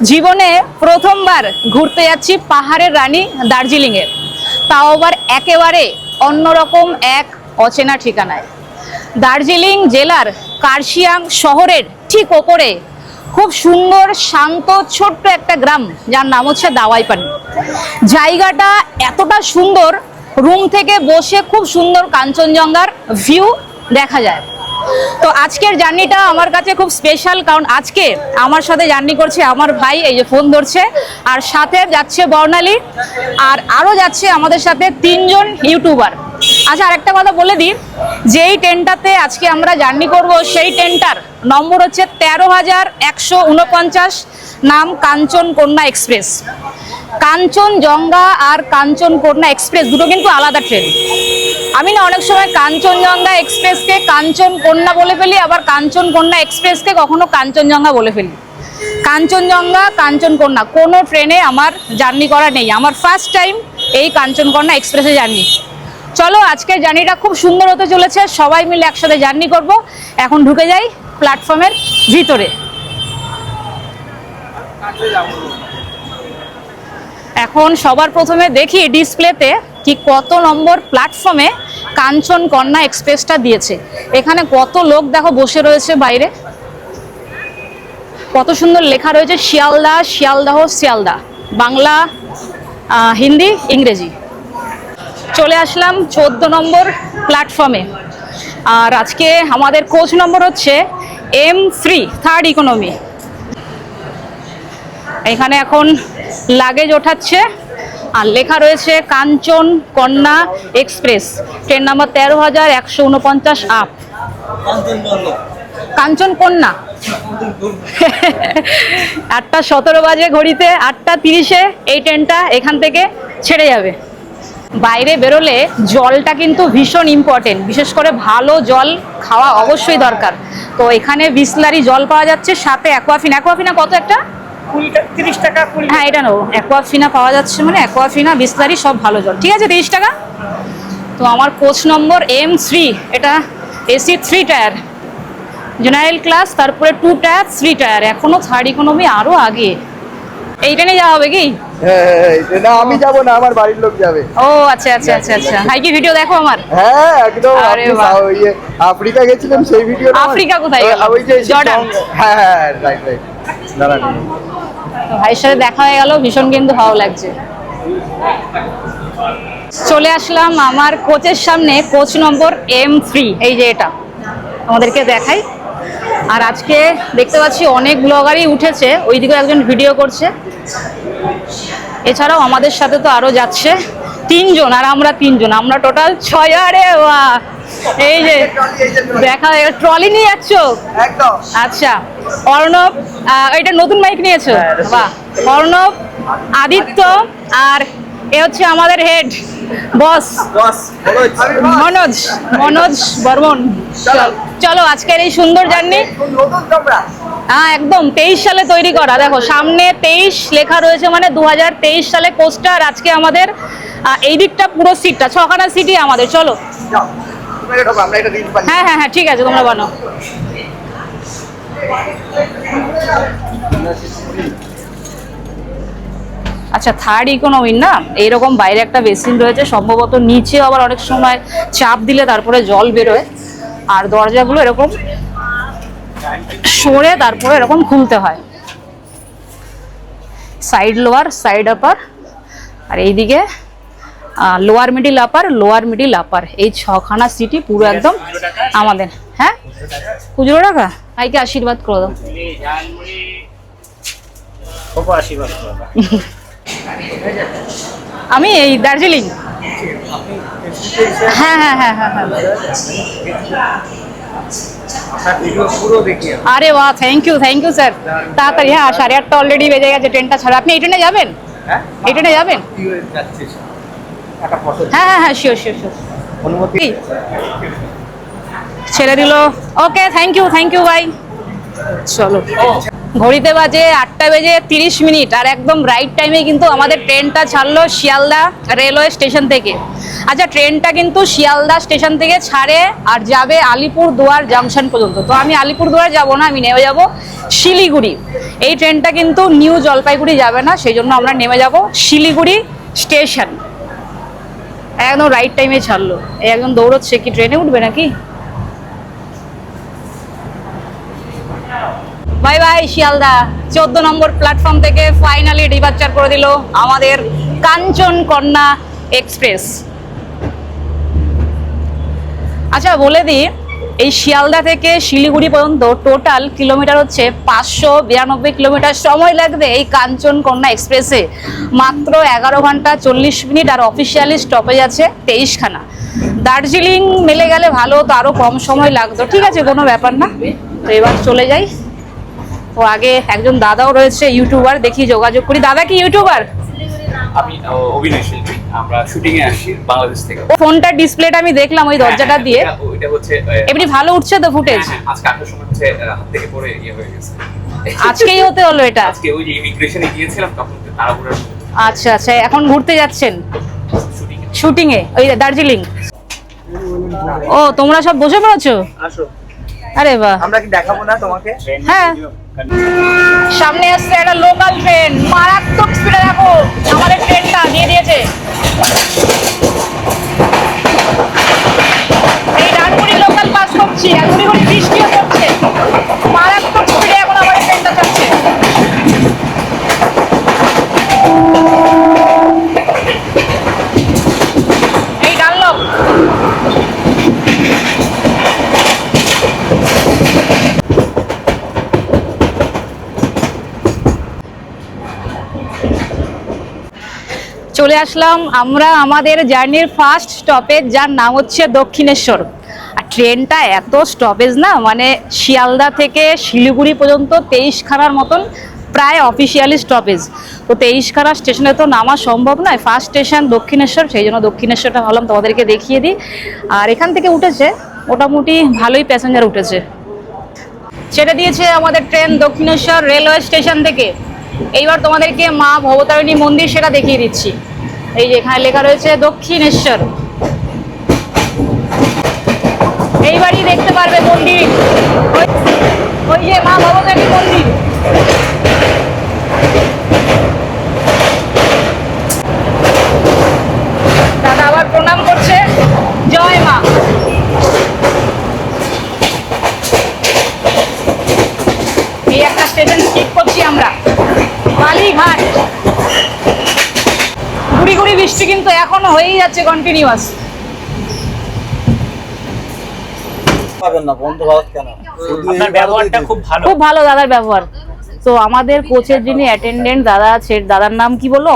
জীবনে প্রথমবার ঘুরতে যাচ্ছি পাহাড়ের রানী দার্জিলিংয়ে, তাও আবার একেবারে অন্যরকম এক অচেনা ঠিকানায়। দার্জিলিং জেলার কার্শিয়াং শহরের ঠিক ওপরে খুব সুন্দর শান্ত ছোট্ট একটা গ্রাম, যার নাম হচ্ছে দাওয়াইপানি। জায়গাটা এতটা সুন্দর, রুম থেকে বসে খুব সুন্দর কাঞ্চনজঙ্ঘার ভিউ দেখা যায়। তো আজকের জার্নিটা আমার কাছে খুব স্পেশাল, কারণ আজকে আমার সাথে জার্নি করছে আমার ভাই, এই যে ফোন ধরছে, আর সাথে যাচ্ছে বর্ণালী, আর আরও যাচ্ছে আমাদের সাথে 3 জন ইউটিউবার। আচ্ছা, আরেকটা কথা বলে দিই, যেই ট্রেনটাতে আজকে আমরা জার্নি করব সেই ট্রেনটার নম্বর হচ্ছে 13,149, নাম কাঞ্চনকন্যা এক্সপ্রেস। কাঞ্চনজঙ্ঘা আর কাঞ্চনকন্যা এক্সপ্রেস দুটো কিন্তু আলাদা ট্রেন। আমি না অনেক সময় কাঞ্চনজঙ্ঘা এক্সপ্রেসকে কাঞ্চনকন্যা বলে ফেলি, আবার কাঞ্চনকন্যা এক্সপ্রেসকে কখনো কাঞ্চনজঙ্ঘা বলে ফেলি। কাঞ্চনজঙ্ঘা কাঞ্চনকন্যা কোনো ট্রেনে আমার জার্নি করা নেই, আমার ফার্স্ট টাইম এই কাঞ্চনকন্যা এক্সপ্রেসে জার্নি। চলো, আজকের জার্নিটা খুব সুন্দর হতে চলেছে, সবাই মিলে একসাথে জার্নি করব। এখন ঢুকে যাই প্ল্যাটফর্মের ভিতরে। এখন সবার প্রথমে দেখি ডিসপ্লেতে কি কত নম্বর প্ল্যাটফর্মে কাঞ্চনকন্যা এক্সপ্রেসটা দিয়েছে। এখানে কত লোক দেখো বসে রয়েছে বাইরে, কত সুন্দর লেখা রয়েছে শিয়ালদা, শিয়ালদাহ, শিয়ালদা, বাংলা, হিন্দি, ইংরেজি। চলে আসলাম 14 নম্বর প্ল্যাটফর্মে, আর আজকে আমাদের কোচ নম্বর হচ্ছে M3 থার্ড ইকোনমি। এখানে এখন লাগেজ ওঠাচ্ছে, আর লেখা রয়েছে Kanchankanya express, train number 13,149 up. Kanchankanya 8:17 বাজে ঘড়িতে, 8:30-এ এই ট্রেনটা এখান থেকে ছেড়ে যাবে। বাইরে বেরোলে জলটা কিন্তু ভীষণ ইম্পর্টেন্ট, বিশেষ করে ভালো জল খাওয়া অবশ্যই দরকার। তো এখানে বিসলারি জল পাওয়া যাচ্ছে, সাথে অ্যাকোয়াফিনা। অ্যাকোয়াফিনা কত একটা? 30 টাকা। হ্যাঁ, এটা নেবো। অ্যাকোয়াফিনা পাওয়া যাচ্ছে, মানে অ্যাকোয়াফিনা, বিসলারি সব ভালো জল, ঠিক আছে, 30 টাকা। তো আমার কোচ নম্বর M3, এটা AC 3 টায়ার, জেনারেল ক্লাস, তারপরে 2 টায়ার 3 টায়ার, এখনো থার্ড ইকোনমি আরো আগে। এই ট্রেনে যাওয়া হবে কি? না, আমি যাব না, আমার বাড়ির লোক যাবে। ও আচ্ছা আচ্ছা আচ্ছা আচ্ছা। ভাই কি ভিডিও দেখো আমার? হ্যাঁ, একদম। আরে বাহ। ওই যে আফ্রিকা গেছিলাম সেই ভিডিও। আফ্রিকা কোথায় গেল? ওই যে জর্ডান। হ্যাঁ হ্যাঁ, রাইট রাইট। দাঁড়ান, তো ভাইয়ের সাথে দেখা হয়ে গেল, ভীষণ কিন্তু ভালো লাগছে। চলে আসলাম আমার কোচের সামনে, কোচ নম্বর M3, এই যে এটা আমাদেরকে দেখাই। আর আজকে দেখতে পাচ্ছি অনেক ব্লগারই উঠেছে, ওইদিকে একজন ভিডিও করছে। এছাড়াও আমাদের সাথে তো আরো যাচ্ছে 3 জন, আর আমরা 3 জন, আমরা টোটাল 6। আরে বাহ, এই যে দেখা, ট্রলি নিয়ে যাচ্ছ? একদম। আচ্ছা, অর্ণব, এটা নতুন বাইক নিয়েছো? বাহ। অর্ণব, আদিত্য, আর এ হচ্ছে আমাদের হেড বস মনোজ বর্মন। চলো, আজকের এই সুন্দর জার্নি। হ্যাঁ, একদম 23 সালে তৈরি করা। দেখো সামনে 23 লেখা রয়েছে, মানে 2023 সালে কোচটা। আর আজকে আমাদের এই দিকটা পুরো সিটটা, 6খানা সিটই আমাদের। চলো। হ্যাঁ হ্যাঁ হ্যাঁ, ঠিক আছে, তোমরা বানাও। আচ্ছা, থার্ড ইকোনমি না, এইরকম বাইরে একটা বেসিন রয়েছে, সম্ভবত নিচে আবার অনেক সময় চাপ দিলে তারপরে জল বেরোয়, আর দরজাগুলো এরকম সরে তারপরে এরকম খুলতে হয়। সাইড লোয়ার, সাইড আপার, আর এইদিকে লোয়ার মিডিল আপার, লোয়ার মিডিল আপার, এই 6খানা সিটি পুরো একদম আমাদের। হ্যাঁ, খুচরো টাকা। ভাইকে আশীর্বাদ করে দাও। আমি এই দার্জিলিং। হ্যাঁ হ্যাঁ হ্যাঁ হ্যাঁ হ্যাঁ। আরে বাহ, থ্যাংক ইউ স্যার। তাড়াতাড়ি। হ্যাঁ, 8:30 অলরেডি বেজে গেছে, ট্রেনটা ছাড়া। আপনি এই ট্রেনে যাবেন? এই ট্রেনে যাবেন? হ্যাঁ হ্যাঁ হ্যাঁ, শিওর শিওর শিওর। ছেড়ে দিল। ওকে, থ্যাংক ইউ ভাই। চলো। ঘড়িতে বাজে 8টা বেজে 30 মিনিট, আর একদম রাইট টাইমে কিন্তু আমাদের ট্রেনটা ছাড়লো শিয়ালদা রেলওয়ে স্টেশন থেকে। আচ্ছা, ট্রেনটা কিন্তু শিয়ালদা স্টেশন থেকে ছাড়ে আর যাবে আলিপুরদুয়ার জাংশন পর্যন্ত। তো আমি আলিপুরদুয়ার যাব না, আমি নেমে যাব শিলিগুড়ি। এই ট্রেনটা কিন্তু নিউ জলপাইগুড়ি যাবে না, সেই জন্য আমরা নেমে যাব শিলিগুড়ি স্টেশন। একদম রাইট টাইমে ছাড়লো। এই একদম দৌড়চ্ছে, কি ট্রেনে উঠবে নাকি? Bye bye Sealdah. 14 নম্বর প্ল্যাটফর্ম থেকে ফাইনালি ডিপারচার করে দিল আমাদের কাঞ্চনকন্যা এক্সপ্রেস। আচ্ছা বলে দিই, এই শিয়ালদা থেকে শিলিগুড়ি পর্যন্ত টোটাল কিলোমিটার হচ্ছে 592 কিলোমিটার। সময় লাগবে এই কাঞ্চনকন্যা এক্সপ্রেসে মাত্র 11 ঘন্টা 40 মিনিট, আর অফিসিয়ালি স্টপেজ আছে 23খানা। দার্জিলিং মেলে গেলে ভালো হতো, আরো কম সময় লাগতো। ঠিক আছে, কোনো ব্যাপার না। তো এবার চলে যাই। ও আগে একজন দাদাও রয়েছে ইউটিউবার, দেখি যোগাযোগ করি। দাদা কি ইউটিউবার? আমি অভিনয় শিল্পী, আমরা শুটিং এ আসি বাংলাদেশ থেকে। ফোনটার ডিসপ্লেটা আমি দেখলাম ওই দরজাটা দিয়ে। ওইটা হচ্ছে এমনি ভালো উঠছে তো ফুটেজ? আজকে আসার সময় হচ্ছে হাত থেকে পড়ে হয়ে গেছে। আজকেই হতে হলো এটা? আজকে ওই যে ইমিগ্রেশনে গিয়েছিলাম তখন তাড়াহুড়োর আচ্ছা আচ্ছা, এখন ঘুরতে যাচ্ছেন শুটিং এ। শুটিং এ ওই দার্জিলিং? ও তোমরা সব বসে পড়েছো? আসো, আরে বাহ, আমরা কি দেখাবো না তোমাকে? হ্যাঁ। সামনে আসছে একটা লোকাল ট্রেন, মারাত্মক স্পিডে। দেখো আমাদের ট্রেনটা দিয়ে দিয়েছে। এই ডানকুনি লোকাল পাস করছি, আর গুড়ি গুড়ি বৃষ্টিও পড়ছে। মারাত্মক স্পিডে এখন আমাদের ট্রেনটা যাচ্ছে। এই ডানলপ। চলে আসলাম আমরা আমাদের জার্নির ফার্স্ট স্টপেজ, যার নাম হচ্ছে দক্ষিণেশ্বর। আর ট্রেনটা এত স্টপেজ না, মানে শিয়ালদা থেকে শিলিগুড়ি পর্যন্ত 23খানার মতন প্রায় অফিসিয়ালি স্টপেজ। তো 23খানা স্টেশনে তো নামা সম্ভব নয়। ফার্স্ট স্টেশন দক্ষিণেশ্বর, সেই জন্য দক্ষিণেশ্বরটা ভাবলাম তোমাদেরকে দেখিয়ে দিই। আর এখান থেকে উঠেছে মোটামুটি ভালোই প্যাসেঞ্জার উঠেছে। ছেড়ে দিয়েছে আমাদের ট্রেন দক্ষিণেশ্বর রেলওয়ে স্টেশন থেকে। এইবার তোমাদেরকে মা ভবতারিণী মন্দির সেটা দেখিয়ে দিচ্ছি। এই যে এখানে লেখা রয়েছে দক্ষিণেশ্বর, এইবারই দেখতে পারবে মন্দির। ওই যে মা ভবতারিণী মন্দির। দাদা আবার প্রণাম করছে, জয় মা। এই একটা স্টেশন স্কিপ করছি আমরা, কালীঘাট। গুড়ি গুড়ি বৃষ্টি কিন্তু এখনো হয়েই যাচ্ছে কন্টিনিউয়াস। আপনার ব্যবহারটা খুব ভালো। খুব ভালো দাদার ব্যবহার। তো আমাদের কোচের যিনি অ্যাটেন্ডেন্ট দাদা আছে, দাদার নাম কি বললো?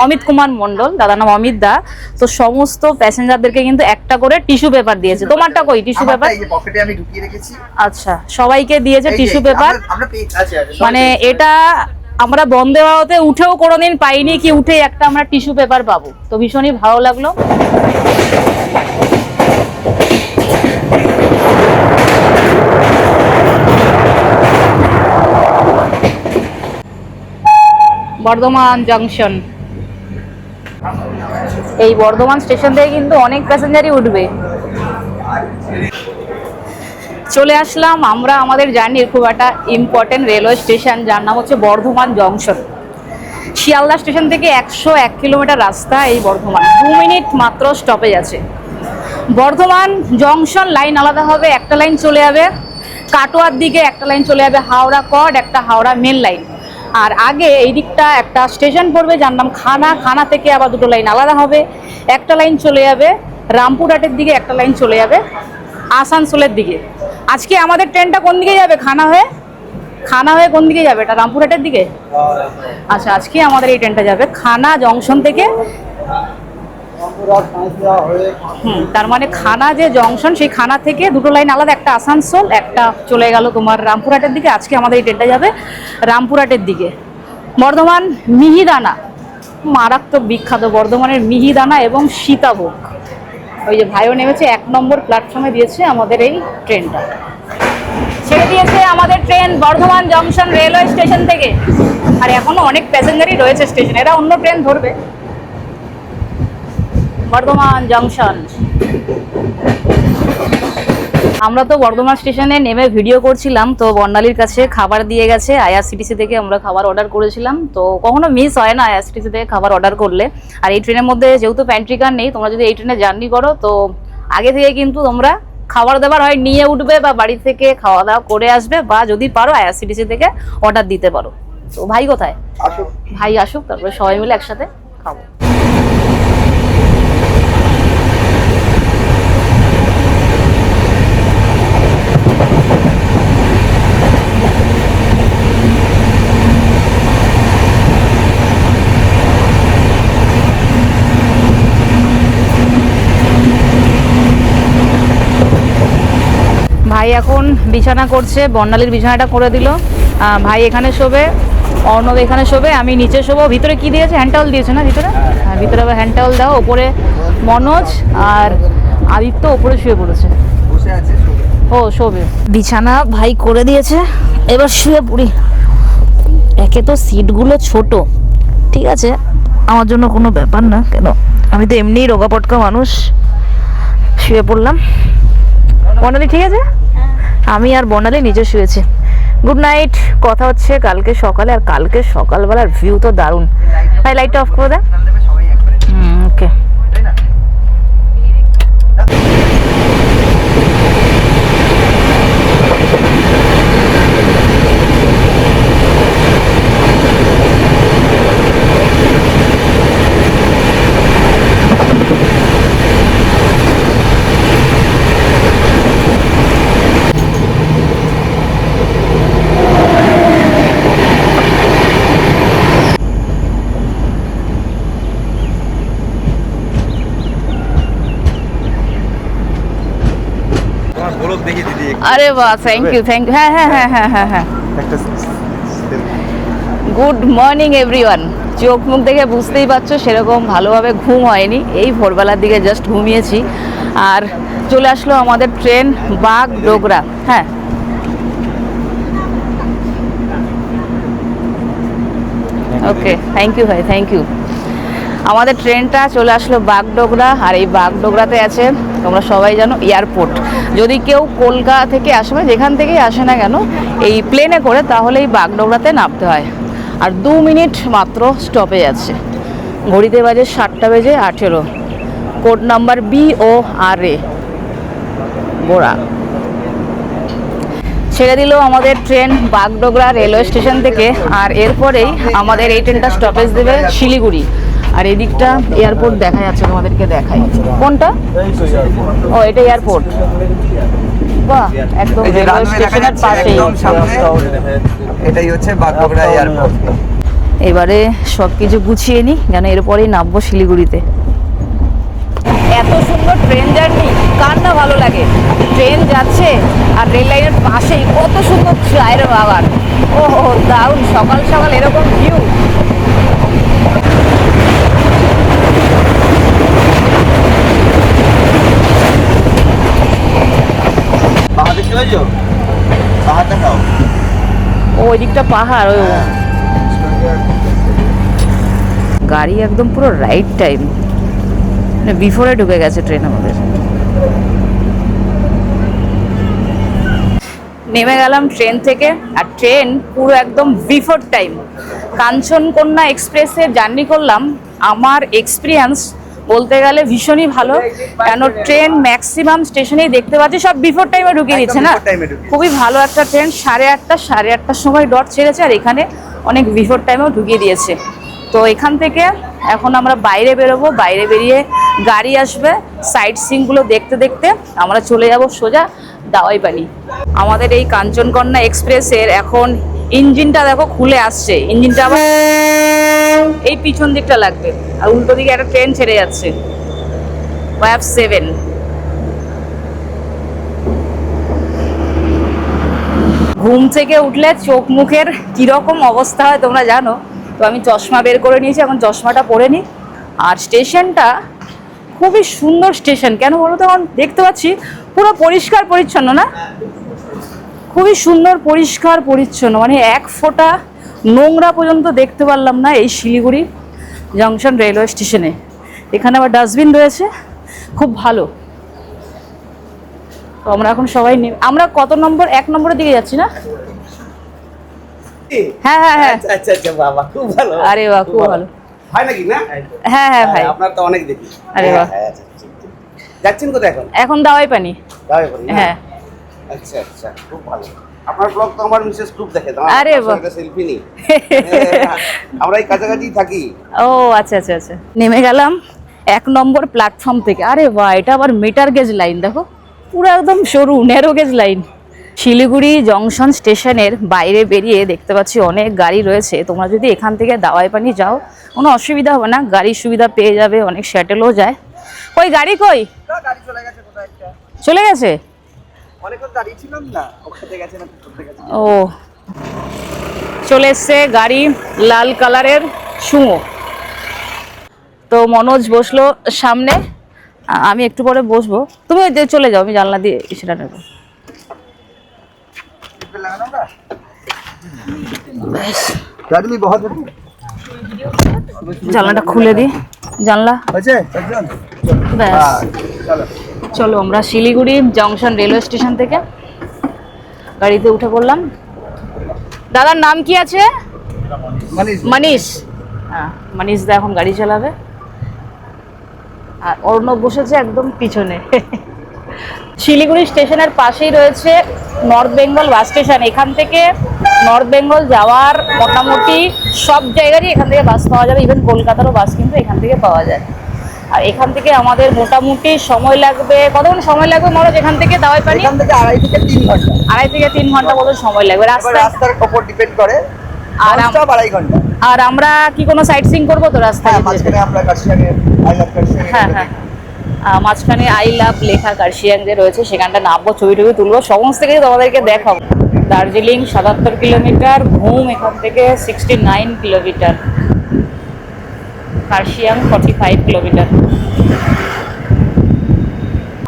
অমিত কুমার মন্ডল, দাদার নাম অমিত দা। তো সমস্ত প্যাসেঞ্জারদেরকে কিন্তু একটা করে টিস্যু পেপার দিয়েছে। তোমারটা কই টিস্যু পেপার? এই যে পকেটে আমি ঢুকিয়ে রেখেছি। আচ্ছা, সবাইকে দিয়েছে এই যে, টিস্যু পেপার। আমরা পেয়েছি। আচ্ছা, মানে এটা আমরা বন্দে ভারতে উঠেও কোনোদিন পাইনি, কি উঠে একটা আমরা টিস্যু পেপার পাবো। তো ভীষণই ভালো লাগলো। বর্ধমান জংশন। এই বর্ধমান স্টেশন থেকে কিন্তু অনেক প্যাসেঞ্জারই উঠবে। চলে আসলাম আমরা আমাদের জার্নির খুব একটা ইম্পর্টেন্ট রেলওয়ে স্টেশন, যার নাম হচ্ছে বর্ধমান জংশন। শিয়ালদা স্টেশন থেকে 101 কিলোমিটার রাস্তা এই বর্ধমান, 2 মিনিট মাত্র স্টপেজ আছে। বর্ধমান জংশন লাইন আলাদা হবে, একটা লাইন চলে যাবে কাটোয়ার দিকে, একটা লাইন চলে যাবে হাওড়া কড, একটা হাওড়া মেন লাইন। আর আগে এই দিকটা একটা স্টেশন পড়বে যার নাম খানা, খানা থেকে আবার দুটো লাইন আলাদা হবে। একটা লাইন চলে যাবে রামপুরহাটের দিকে, একটা লাইন চলে যাবে আসানসোলের দিকে। আজকে আমাদের ট্রেনটা কোন দিকে যাবে? খানা হয়ে কোন দিকে যাবে? এটা রামপুরহাটের দিকে। আচ্ছা, আজকে আমাদের এই ট্রেনটা যাবে খানা জংশন থেকে। তার মানে খানা যে জংশন, সেই খানা থেকে দুটো লাইন আলাদা, একটা আসানসোল, একটা চলে গেল তোমার রামপুরহাটের দিকে। আজকে আমাদের এই ট্রেনটা যাবে রামপুরহাটের দিকে। বর্ধমান মিহিদানা, মারাত্মক বিখ্যাত বর্ধমানের মিহিদানা এবং সীতাভোগ। ওই যে ভাইও নেমেছে 1 নম্বর প্ল্যাটফর্মে দিয়েছে আমাদের এই ট্রেনটা। ছেড়ে ছেড়ে দিয়েছে আমাদের train Bardhaman junction railway station থেকে। আর এখনো অনেক প্যাসেঞ্জারই রয়েছে স্টেশনে, এরা অন্য ট্রেন ধরবে। বর্ধমান জংশন। আমরা তো বর্ধমান স্টেশনে নেমে ভিডিও করছিলাম, তো বর্ণালীর কাছে খাবার দিয়ে গেছে। আইআরসিটিসি থেকে আমরা খাবার অর্ডার করেছিলাম, তো কখনো মিস হয় না আইআরসিটিসি থেকে খাবার অর্ডার করলে। আর এই ট্রেনের মধ্যে যেহেতু প্যান্ট্রি কার নেই, তোমরা যদি এই ট্রেনে জার্নি করো তো আগে থেকে কিন্তু তোমরা খাবার দাবার হয় নিয়ে উঠবে বা বাড়ি থেকে খাওয়া দাওয়া করে আসবে, বা যদি পারো আইআরসিটিসি থেকে অর্ডার দিতে পারো। তো ভাই কোথায়? ভাই আসুক, তারপরে সবাই মিলে একসাথে খাবো। ভাই এখন বিছানা করছে, বর্ণালীর বিছানাটা করে দিল। ভাই এখানে শোবে, অর্ণব এখানে শোবে, আমি নিচে শোবো। ভিতরে কি দিয়েছে? হ্যান্ড টাওয়াল দিয়েছে না ভিতরে? হ্যাঁ, ভিতরে আবার হ্যান্ড টাওয়াল দাও। ওপরে মনোজ আর আদিত্য ওপরে শুয়ে পড়েছে। ও শোবে। বিছানা ভাই করে দিয়েছে, এবার শুয়ে পড়ি। একে তো সিটগুলো ছোট, ঠিক আছে, আমার জন্য কোনো ব্যাপার না, কেন আমি তো এমনিই রোগা পটকা মানুষ। শুয়ে পড়লাম। বর্ণালী ঠিক আছে? আমি আর বর্ণালী নিচে শুয়েছি। Good night. কথা হচ্ছে কালকে সকালে। আর কালকে সকালবেলার ভিউ তো দারুণ। ভাই লাইটটা অফ করে দে। ওকে। আরে বাহ, থ্যাংক ইউ থ্যাংক ইউ। হ্যাঁ হ্যাঁ হ্যাঁ হ্যাঁ হ্যাঁ হ্যাঁ। Good morning everyone. চোখ মুখ দেখে বুঝতেই পারছো সেরকম ভালোভাবে ঘুম হয়নি, এই ভোরবেলার দিকে জাস্ট ঘুমিয়েছি। আর চলে আসলো আমাদের ট্রেন বাগডোগরা। হ্যাঁ, ওকে, থ্যাংক ইউ ভাই, থ্যাংক ইউ। আমাদের ট্রেনটা চলে আসলো বাগডোগরা। আর এই বাগডোগরাতে আছে, তোমরা সবাই জানো, এয়ারপোর্ট। যদি কেউ কলকাতা থেকে আসে, যেখান থেকেই আসে না কেন, এই প্লেনে করে, তাহলে এই বাগডোগরাতে নামতে হয়। আর 2 মিনিট মাত্র স্টপেজ আছে। ঘড়িতে বাজে 7:18। কোড নাম্বার BORA বোরা। ছেড়ে দিল আমাদের ট্রেন বাগডোগরা রেলওয়ে স্টেশন থেকে। আর এরপরেই আমাদের এই ট্রেনটা স্টপেজ দেবে শিলিগুড়ি। আর এদিকটা এয়ারপোর্ট দেখা যাচ্ছে, তোমাদেরকে দেখাই। কোনটা? ও, এটা এয়ারপোর্ট। বাহ, একদম রেলওয়ে স্টেশনের পাশেই। এটাই হচ্ছে বাগডোগরা এয়ারপোর্ট। এবারে সব কিছু গুছিয়ে নিই, কেন এরপরেই নামবো শিলিগুড়িতে। এত সুন্দর ট্রেন জার্নি কার না ভালো লাগে? ট্রেন যাচ্ছে আর রেল লাইনের পাশেই কত সুন্দর চায়ের বাগান। ও দারুণ, সকাল সকাল এরকম ভিউ। ওই দিকটা পাহাড়। ওই গাড়ি একদম পুরো রাইট টাইম, মানে বিফোরে ঢুকে গেছে ট্রেন আমাদের। নেমে গেলাম ট্রেন থেকে। আর ট্রেন পুরো একদম বিফোর টাইম। কাঞ্চনকন্যা এক্সপ্রেসে জার্নি করলাম। আমার এক্সপিরিয়েন্স বলতে গেলে ভীষণই ভালো, কেন ট্রেন ম্যাক্সিমাম স্টেশনেই দেখতে পাচ্ছি সব বিফোর টাইমে ঢুকিয়ে দিচ্ছে না। খুবই ভালো একটা ট্রেন। 8:30 সময় ডট ছেড়েছে, আর এখানে অনেক বিফোর টাইমেও ঢুকিয়ে দিয়েছে। তো এখান থেকে এখন আমরা বাইরে বেরোবো। বাইরে বেরিয়ে গাড়ি আসবে, সাইট সিনগুলো দেখতে দেখতে আমরা চলে যাব সোজা দাওয়াইপানি। আমাদের এই কাঞ্চনকন্যা এক্সপ্রেসের এখন ইঞ্জিনটা দেখো খুলে আসছে। ইঞ্জিনটা আবার এই পিছন দিকটা লাগবে। আর উল্টো দিকে একটা ট্রেন ছেড়ে যাচ্ছে, ওয়াভ 7। ঘুম থেকে উঠলে চোখ মুখের কিরকম অবস্থা হয় তোমরা জানো। তো আমি চশমা বের করে নিয়েছি, এখন চশমাটা পরে নিই। আর স্টেশনটা খুবই সুন্দর স্টেশন, কেন বলো তো? এখন দেখতে পাচ্ছি পুরো পরিষ্কার পরিচ্ছন্ন না, খুবই সুন্দর, পরিষ্কার পরিচ্ছন্ন, মানে এক ফোঁটা নোংরা পর্যন্ত দেখতে পারলাম না এই শিলিগুড়ি জংশন রেলওয়ে স্টেশনে। এখানে আবার ডাস্টবিন রয়েছে, খুব ভালো। তো আমরা এখন সবাই আমরা কত নম্বর, 1 নম্বরের দিকে যাচ্ছি না? হ্যাঁ হ্যাঁ হ্যাঁ। আচ্ছা আচ্ছা বাবা, খুব ভালো। আরে বাহ, খুব ভালো। ভাই নাকি না? হ্যাঁ হ্যাঁ ভাই। আপনার তো অনেক দেখি। আরে বাহ। আচ্ছা, ঠিক, ঠিক। যাচ্ছেন কোথায় এখন? এখন দাওয়াই পানি। দাওয়াই পানি, না? হ্যাঁ। আচ্ছা আচ্ছা, খুব ভালো। আপনার ব্লগ তো আমার মিসেস খুব দেখে। আরে বাহ। সেলফি নি। আমরা এই কাছাকাছি থাকি। ও আচ্ছা আচ্ছা আচ্ছা। নেমে গেলাম 1 নম্বর প্ল্যাটফর্ম থেকে। আরে বাহ, এটা আবার মিটার গেজ লাইন, দেখো পুরো একদম সরু narrow gauge line. Siliguri junction স্টেশনের বাইরে বেরিয়ে দেখতে পাচ্ছি অনেক গাড়ি রয়েছে। তোমরা যদি এখান থেকে দাওয়াই পানি যাও কোনো অসুবিধা হবে না, গাড়ির সুবিধা পেয়ে যাবে, অনেক শ্যাটেলও যায়। কই গাড়ি কই? গাড়ি চলে গেছে কোথায় একটা, চলে গেছে? অনেকক্ষণ দাঁড়িয়ে ছিলাম না, ওখানে গেছে না করতে গেছে। ও চলে এসছে গাড়ি, লাল কালারের সুমো। তো মনোজ বসলো সামনে, আমি একটু পরে বসবো। তুমি ওই যে চলে যাও, আমি জানলা দিয়ে সেটা নেবো। गाड़ी में बहुत জানলাটা খুলে দিই, জানলা बचे ব্যাস। चलो চলো আমরা শিলিগুড়ি জংশন রেলওয়ে স্টেশন থেকে গাড়িতে উঠে পড়লাম। দাদার নাম কি আছে? मनीष মনীষ। হ্যাঁ, মনীষ দা এখন গাড়ি চালাবে, আর অর্ণব বসেছে একদম পিছনে। শিলিগুড়ি স্টেশনের পাশেই রয়েছে নর্থ বেঙ্গল বাস স্টেশন। এখান থেকে নর্থ বেঙ্গল যাওয়ার মোটামুটি সব জায়গারই এখান থেকে বাস পাওয়া যাবে, ইভেন কলকাতারও বাস কিন্তু এখান থেকে পাওয়া যায়। আর এখান থেকে আমাদের মোটামুটি সময় লাগবে, কতক্ষণ সময় লাগবে মনোজ এখান থেকে দাওয়াই পানি? এখান থেকে 2.5 থেকে 3 ঘন্টা। 2.5 থেকে 3 ঘন্টা মতো সময় লাগবে এবার রাস্তা। রাস্তার উপর ডিপেন্ড করে, আর ননস্টপ 2.5 ঘন্টা। আর আমরা কি কোনো সাইট সিং করবো তো রাস্তায়? হ্যাঁ, মাঝখানে আমরা কাশিয়াঙে আই লাভ কাশিয়াঙে। হ্যাঁ হ্যাঁ, মাঝখানে আই লাভ লেখা কার্শিয়াং যে রয়েছে সেখানটা নামবো, ছবি টবি তুলবো, সমস্ত কিছু তোমাদেরকে দেখাবো। দার্জিলিং 77 কিলোমিটার, ঘুম এখান থেকে 69 কিলোমিটার, কার্শিয়াং 45 কিলোমিটার।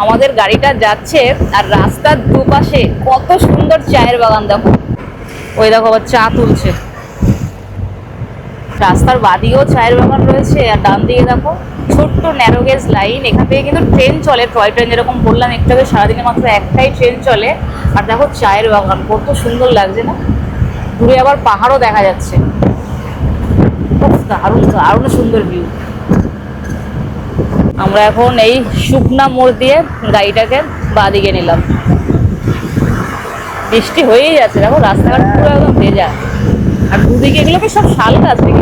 আমাদের গাড়িটা যাচ্ছে আর রাস্তার দুপাশে কত সুন্দর চায়ের বাগান, দেখো ওই দেখো আবার চা তুলছে। রাস্তার বাদিকেও চায়ের বাগান রয়েছে, আর ডান দিকে দেখো ছোট্ট ন্যারো গেজ লাইন। এখান থেকে কিন্তু ট্রেন চলে, টয় ট্রেন, যেরকম বললাম একটু আগে, সারাদিনে মাত্র একটাই ট্রেন চলে। আর দেখো চায়ের বাগান কত সুন্দর লাগছে না? দূরে আবার পাহাড়ও দেখা যাচ্ছে, দারুণ দারুণ সুন্দর ভিউ। আমরা এখন এই শুকনা মোড় দিয়ে গাড়িটাকে বাদিকে নিলাম। বৃষ্টি হয়েই যাচ্ছে, দেখো রাস্তাঘাট পুরো একদম ভেজা, আর দুদিকে এগুলোকে সব শাল গাছ নাকি?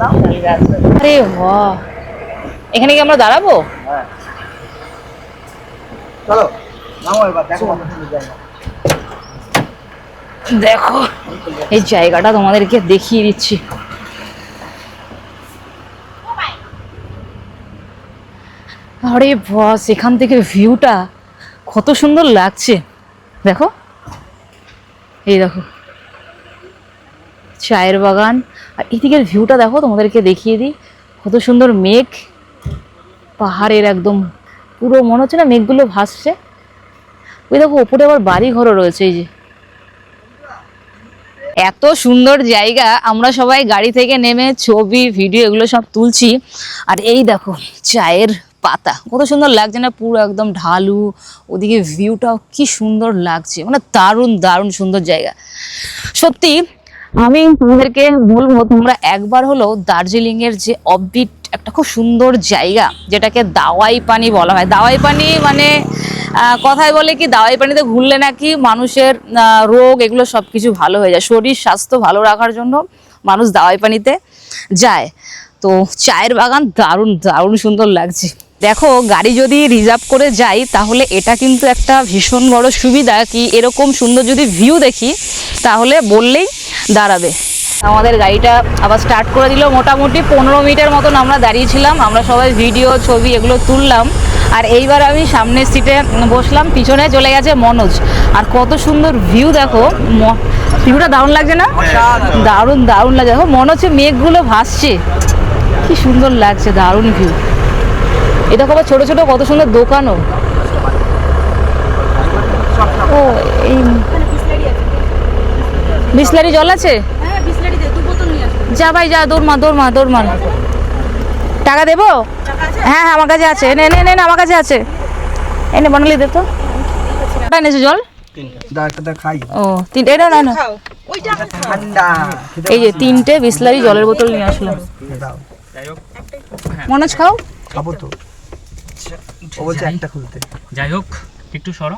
শাল গাছ। আরে বাহ, এখানে কি আমরা দাঁড়াবো? হ্যাঁ, চলো নামো এবার, দেখো কত সুন্দর জায়গা। দেখো এই জায়গাটা তোমাদেরকে দেখিয়ে দিচ্ছি। আরে বাস, এখান থেকে ভিউটা কত সুন্দর লাগছে, দেখো এই দেখো চায়ের বাগান, আর এদিকের ভিউটা দেখো, তোমাদেরকে দেখিয়ে দিই কত সুন্দর মেঘ, পাহাড়ের একদম পুরো মনে হচ্ছে না মেঘগুলো ভাসছে। ওই দেখো ওপরে আবার বাড়ি ঘরও রয়েছে। এই যে এত সুন্দর জায়গা, আমরা সবাই গাড়ি থেকে নেমে ছবি ভিডিও এগুলো সব তুলছি, আর এই দেখো চায়ের পাতা কত সুন্দর লাগছে না, পুরো একদম ঢালু, ওদিকে ভিউটাও কি সুন্দর লাগছে, মানে দারুণ দারুণ সুন্দর জায়গা সত্যি। আমি তোমাদেরকে বলবো তোমরা একবার হলো দার্জিলিং এর যে অফবিট একটা খুব সুন্দর জায়গা, যেটাকে দাওয়াই পানি বলা হয়। দাওয়াই পানি মানে কথায় বলে কি, দাওয়াই পানিতে ঘুরলে নাকি মানুষের রোগ এগুলো সব কিছু ভালো হয়ে যায়, শরীর স্বাস্থ্য ভালো রাখার জন্য মানুষ দাওয়াই পানিতে যায়। তো চায়ের বাগান দারুণ দারুণ সুন্দর লাগছে। দেখো গাড়ি যদি রিজার্ভ করে যাই তাহলে এটা কিন্তু একটা ভীষণ বড় সুবিধা, কি এরকম সুন্দর যদি ভিউ দেখি তাহলে বললেই দাঁড়াবে। আমাদের গাড়িটা আবার স্টার্ট করে দিল, মোটামুটি 15 মিনিটের মতন আমরা দাঁড়িয়েছিলাম, আমরা সবাই ভিডিও ছবি এগুলো তুললাম। আর এইবার আমি সামনের সিটে বসলাম, পিছনে চলে গেছে মনোজ। আর কত সুন্দর ভিউ দেখো, ভিউটা দারুণ লাগছে না? দারুণ দারুণ লাগছে, দেখো মনে হচ্ছে মেঘগুলো ভাসছে, কি সুন্দর লাগছে, দারুণ ভিউ। এই দেখো আবার ছোট ছোট কত সুন্দর দোকানও। ও এই বিসলারি জল আছে? যা ভাই যা, দৌড় মার। টাকা দেবো? হ্যাঁ হ্যাঁ আমার কাছে আছে, নে নে নে আমার কাছে আছে, এনে বানালি দে তো। কটা এনেছে জল? খাই ও তিনটে, এটা না না ঠান্ডা। এই যে তিনটে বিসলারি জলের বোতল নিয়ে আসলাম। মনোজ খাও। খাবো তো, ও বলছে একটা খুলতে। যাই হোক একটু সরো,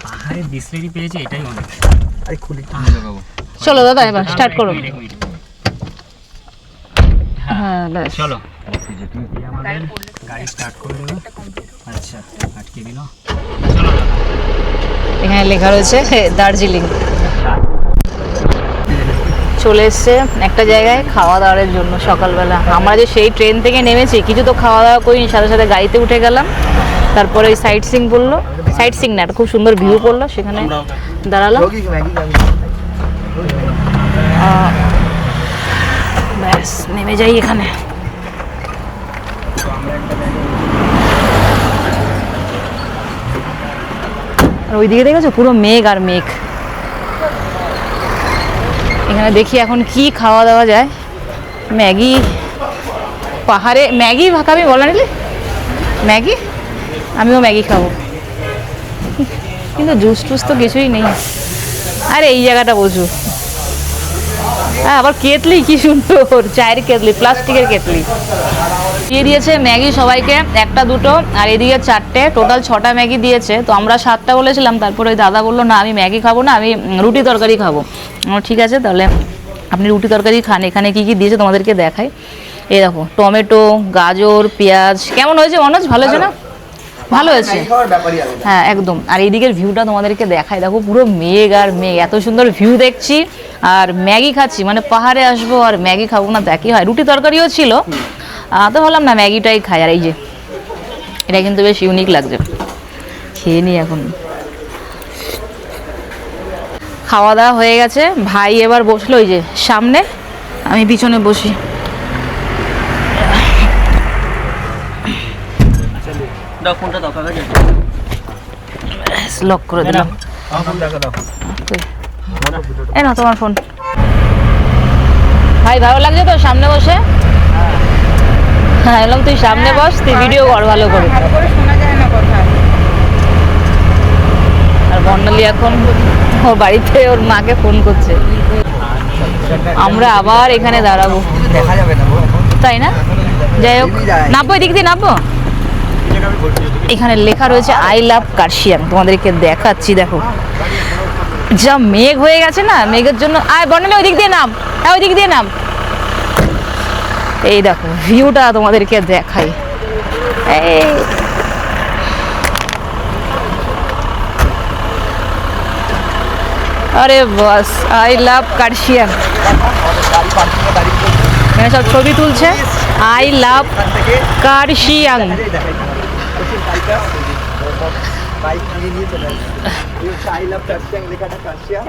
পাহাড়ে বিসলেরি পেয়েছে এটাই অনেক। আরে খুলি চলো দাদা এবার স্টার্ট করো। হ্যাঁ ব্যাস চলো আমাদের গাড়ি স্টার্ট করে দেবো। আচ্ছা আটকে দিল, চলো দাদা। এখানে লেখা রয়েছে দার্জিলিং। চলে এসছে একটা জায়গায় খাওয়া দাওয়ার জন্য সকালবেলা। আমরা যে সেই ট্রেন থেকে নেমেছি, কিছু তো খাওয়া দাওয়া করিনি, সাথে সাথে গাড়িতে উঠে গেলাম। তারপরে ওই সাইট সিং বললো, সাইট সিং না একটা খুব সুন্দর ভিউ পড়লো, সেখানে দাঁড়ালাম। ব্যাস নেমে যাই এখানে। আর ওইদিকে দেখেছো পুরো মেঘ আর মেঘ। এখানে দেখি এখন কি খাওয়া দাওয়া যায়। ম্যাগি, পাহাড়ে ম্যাগি খাবি বলা নিলে? ম্যাগি, আমিও ম্যাগি খাবো, কিন্তু জুস টুস তো কিছুই নেই। আরে এই জায়গাটা বোঝো, হ্যাঁ আবার কেটলি কি সুন্দর, চায়ের কেটলি, প্লাস্টিকের কেটলি দিয়ে দিয়েছে। ম্যাগি সবাইকে একটা দুটো, আর এদিকে 4টে, টোটাল 6টা ম্যাগি দিয়েছে। তো আমরা 7টা বলেছিলাম, তারপরে ওই দাদা বললো না আমি ম্যাগি খাবো না, আমি রুটি তরকারি খাবো। ঠিক আছে তাহলে আপনি রুটি তরকারি খান। এখানে কি কি দিয়েছে তোমাদেরকে দেখাই। এই দেখো টমেটো, গাজর, পেঁয়াজ। কেমন হয়েছে মনোজ, ভালো হয়েছে না? ভালো হয়েছে, হ্যাঁ একদম। আর এইদিকের ভিউটা তোমাদেরকে দেখাই, দেখো পুরো মেঘ আর মেঘ, এত সুন্দর ভিউ দেখছি আর ম্যাগি খাচ্ছি। মানে পাহাড়ে আসবো আর ম্যাগি খাবো না তা কি হয়? রুটি তরকারিও ছিল, তো ভাবলাম না ম্যাগিটাই খাই। আর এই যে এটা কিন্তু বেশ ইউনিক লাগছে, খেয়ে নিই এখন। খাওয়া দাওয়া হয়ে গেছে, ভাই এবার বসলো ওই যে সামনে, আমি পিছনে বসি। লক করে দিলাম। এই না তোমার ফোন। ভাই ভালো লাগছে তো সামনে বসে? হ্যাঁ এলাম, তুই সামনে বস, তুই ভিডিও কর ভালো করে। আর বর্ণালী এখন ওর বাড়িতে ওর মাকে ফোন করছে। আমরা আবার এখানে দাঁড়াবো, দেখা যাবে না তাই না? যাই হোক নামবো, এদিক দিয়ে নামবো। এখানে লেখা রয়েছে আই লাভ কার্শিয়াং, তোমাদেরকে দেখাচ্ছি। দেখো যা মেঘ হয়ে গেছে না, মেঘের জন্য। আয় বর্ণালী ওই দিক দিয়ে নাম, হ্যাঁ ওই দিক দিয়ে নাম। এই দেখো ভিউটা তোমাদেরকে দেখাই। এই আরে বাস, আই লাভ কার্শিয়াং। এখানে সব ছবি তুলছে, আই লাভ কার্শিয়াং। বাইক নিয়ে নিয়ে চলে আসবে। আই লাভ কার্শিয়াং লেখাটা কার্শিয়াং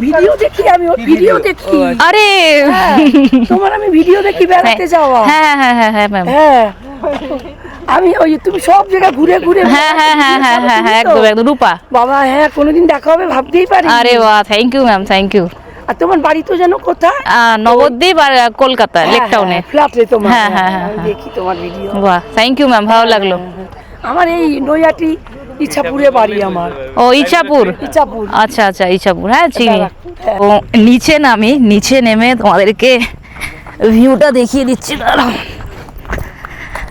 ভিডিও দেখি, আমি ওর ভিডিও দেখি। আরে তোমার আমি ভিডিও দেখি বেড়াতে যাওয়া। হ্যাঁ হ্যাঁ হ্যাঁ হ্যাঁ ম্যাম, হ্যাঁ আমি ওই তুমি সব জায়গায় ঘুরে ঘুরে। হ্যাঁ হ্যাঁ হ্যাঁ হ্যাঁ হ্যাঁ হ্যাঁ একদম একদম। রূপা বাবা, হ্যাঁ কোনোদিন দেখা হবে ভাবতেই পারি। আরে বাহ, thank you ma'am, thank you. আর তোমার বাড়ি তো যেন কোথায়? নবদ্বীপ আর কলকাতা, লেক টাউনে। ফ্ল্যাটে তোমার? হ্যাঁ হ্যাঁ হ্যাঁ আমি দেখি তোমার ভিডিও। বাহ, থ্যাংক ইউ ম্যাম, ভালো লাগলো। আমার এই নৈহাটি ইচ্ছাপুরে বাড়ি আমার। ও ইচ্ছাপুর, ইচ্ছাপুর। আচ্ছা আচ্ছা ইচ্ছাপুর, হ্যাঁ চিনি। ও নিচে নামি, নিচে নেমে তোমাদেরকে ভিউটা দেখিয়ে দিচ্ছি, দাঁড়াও।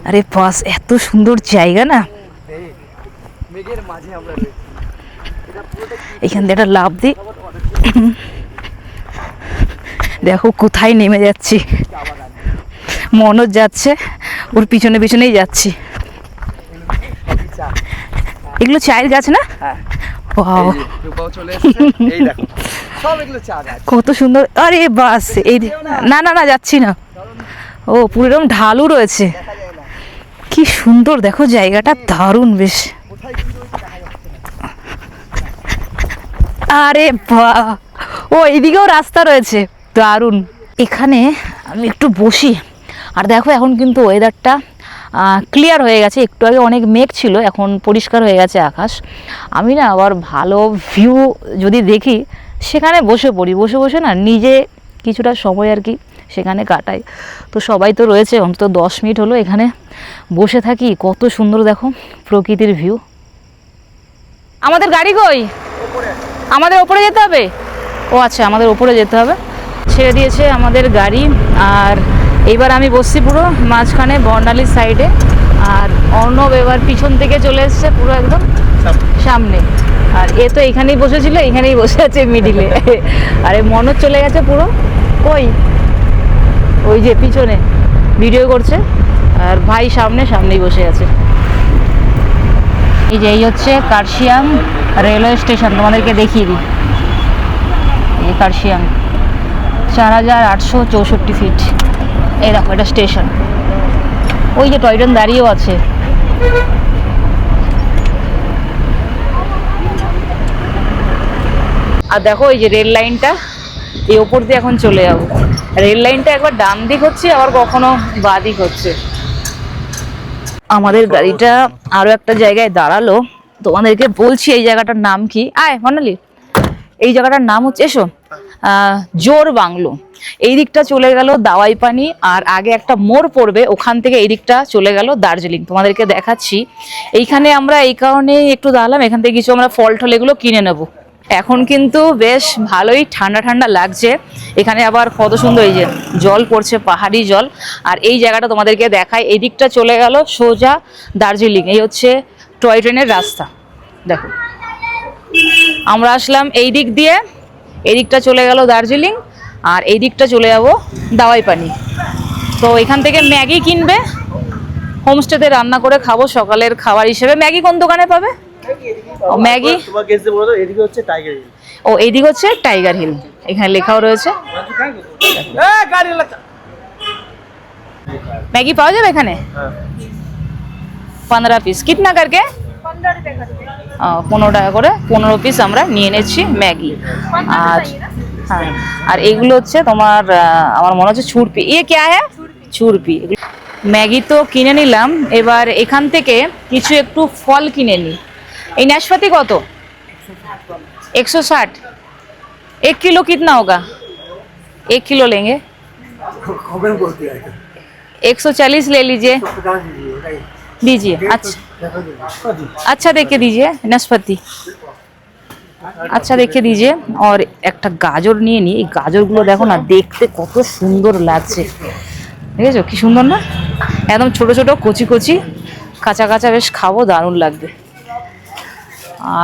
আরে বাস, এত সুন্দর জায়গা না। মেঘের মাঝে আমরা এখান থেকে একটা লাফ দিই, দেখো কোথায় নেমে যাচ্ছি। মনোজ যাচ্ছে, ওর পিছনে পিছনেই যাচ্ছি। এগুলো চায়ের গাছ না? ওয়াও, চলে এসেছে। এই দেখো সব এগুলো চা গাছ। কত সুন্দর। আরে বাস, এই না না না যাচ্ছি না। ও পুরো এরকম ঢালু রয়েছে, কি সুন্দর দেখো জায়গাটা, দারুণ বেশ। আরে বাহ, ও এইদিকেও রাস্তা রয়েছে, দারুণ। এখানে আমি একটু বসি। আর দেখো এখন কিন্তু ওয়েদারটা ক্লিয়ার হয়ে গেছে। একটু আগে অনেক মেঘ ছিল, এখন পরিষ্কার হয়ে গেছে আকাশ। আমি না আবার ভালো ভিউ যদি দেখি সেখানে বসে পড়ি, বসে বসে না নিজে কিছুটা সময় আর কি সেখানে কাটাই। তো সবাই তো রয়েছে, অন্তত 10 মিনিট হলো এখানে বসে থাকি। কত সুন্দর দেখো প্রকৃতির ভিউ। আমাদের গাড়ি কই? আমাদের ওপরে যেতে হবে? ও আচ্ছা, আমাদের ওপরে যেতে হবে। ছেড়ে দিয়েছে আমাদের গাড়ি, আর এইবার আমি বসছি পুরো মাঝখানে বর্ণালীর সাইডে, আর অর্ণব এবার পিছন থেকে চলে এসছে পুরো একদম সামনে। আর এ তো এখানেই বসেছিল, এখানেই বসে আছে মিডিলে। আরে মনোজ চলে গেছে পুরো, কই ওই যে পিছনে ভিডিও করছে, আর ভাই সামনেই বসে আছে। এই যে এই হচ্ছে কার্শিয়াং রেলওয়ে স্টেশন, তোমাদেরকে দেখিয়ে দিই। এই কার্শিয়াং 4864 ফিট। এই দেখো এটা স্টেশন। ওই যে টয় ট্রেন দাঁড়িয়েও আছে। আর দেখো এই যে রেল লাইনটা, এই ওপর দিয়ে এখন চলে যাবো। রেল লাইনটা একবার ডান দিক হচ্ছে, আবার কখনো বাঁ দিক হচ্ছে। আমাদের গাড়িটা আরো একটা জায়গায় দাঁড়ালো, তোমাদেরকে বলছি এই জায়গাটার নাম কি। আয় মনালি, এই জায়গাটার নাম হচ্ছে, এসো, জোর বাংলো। এই দিকটা চলে গেল দাওয়াই পানি, আর আগে একটা মোড় পড়বে, ওখান থেকে এই দিকটা চলে গেল দার্জিলিং। তোমাদেরকে দেখাচ্ছি। এইখানে আমরা এই কারণে একটু দাঁড়ালাম, এখান থেকে কিছু আমরা ফল টল এগুলো কিনে নেব। এখন কিন্তু বেশ ভালোই ঠান্ডা ঠান্ডা লাগছে। এখানে আবার কত সুন্দর এই যে জল পড়ছে, পাহাড়ি জল। আর এই জায়গাটা তোমাদেরকে দেখায়, এই দিকটা চলে গেল সোজা দার্জিলিং। এই হচ্ছে টয় ট্রেনের রাস্তা। দেখো আমরা আসলাম এই দিক দিয়ে, এই দিকটা চলে গেল দার্জিলিং, আর এই দিকটা চলে যাব দাওয়াই পানি। তো এখান থেকে ম্যাগি কিনবে, হোমস্টেতে রান্না করে খাবো সকালের খাবার হিসেবে। ম্যাগি কোন দোকানে পাবে? ও ম্যাগি, এদিকে হচ্ছে টাইগার হিল। ও এইদিকে হচ্ছে টাইগার হিল, এখানে লেখাও রয়েছে। ম্যাগি পাওয়া যাবে এখানে? 15 পিস। কিতনা করকে? 15 টাকা করে 15 পিস আমরা নিয়ে নিচ্ছি ম্যাগি। আর হ্যাঁ, আর এইগুলো হচ্ছে তোমার আমার মনে হচ্ছে ছুরপি। ইয়ে ক্যা হ্যাঁ? ছুরপি। ম্যাগি তো কিনে নিলাম, এবার এখান থেকে কিছু একটু ফল কিনে নিই। এই नाशपाती কত? 160। 1 किलो कितना होगा? 1 किलो लेंगे। 140 ले लीजिए, दीजिए। अच्छा देख के दीजिए नाशपाती, अच्छा देख के दीजिए। और একটা গাজর নিয়ে নিই। এই গাজরগুলো দেখো না, দেখতে কত সুন্দর লাগছে, দেখেছো কি সুন্দর না? একদম ছোট ছোট কচি কচি, কাঁচা কাঁচা, বেশ খাবো, দারুণ লাগবে।